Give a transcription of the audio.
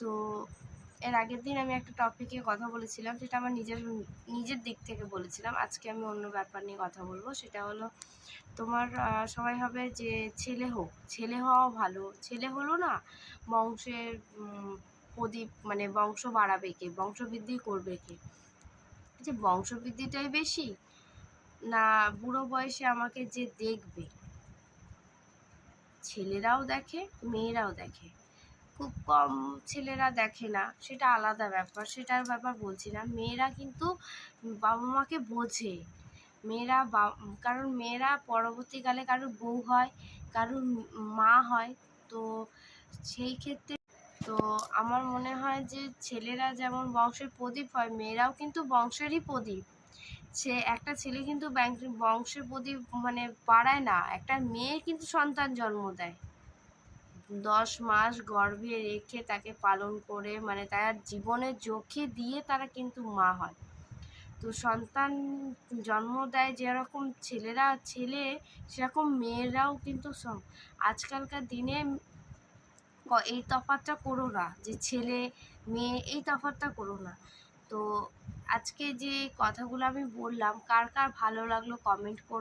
তো এর আগের দিন আমি একটা টপিকে কথা বলেছিলাম, সেটা আমার নিজের দিক থেকে বলেছিলাম। আজকে আমি অন্য ব্যাপার নিয়ে কথা বলবো। সেটা হলো, তোমার সবাই হবে যে ছেলে হওয়া ভালো, ছেলে হলো না বংশের প্রদীপ, মানে বংশ বাড়াবে কে, বংশবৃদ্ধি করবে কে? যে বংশবৃদ্ধিটাই বেশি, না বুড়ো বয়সে আমাকে যে দেখবে? ছেলেরাও দেখে, মেয়েরাও দেখে। খুব কম ছেলেরা দেখে না, সেটা আলাদা ব্যাপার, সেটার ব্যাপার বলছি না। মেয়েরা কিন্তু বাবা মাকে বোঝে। মেয়েরা কারণ মেয়েরা পরবর্তীকালে কারোর বউ হয়, কারোর মা হয়। তো সেই ক্ষেত্রে তো আমার মনে হয় যে ছেলেরা যেমন বংশের প্রদীপ হয়, মেয়েরাও কিন্তু বংশেরই প্রদীপ। একটা ছেলে কিন্তু বংশের প্রদীপ মানে বাড়ায় না, একটা মেয়ে কিন্তু সন্তান জন্ম দেয়। 10 মাস গর্ভে রেখে তাকে পালন করে, মানে তার জীবনের ঝুঁকি দিয়ে তারা কিন্তু মা হয়। তো সন্তান জন্ম দেয় যেরকম ছেলে, সেরকম মেয়েরাও কিন্তু আজকালকার দিনে এই তফাৎটা করো না যে ছেলে মেয়ে, এই তফাৎটা করো না। তো আজকে যে কথাগুলো আমি বললাম, কার কার ভালো লাগলো কমেন্ট করো।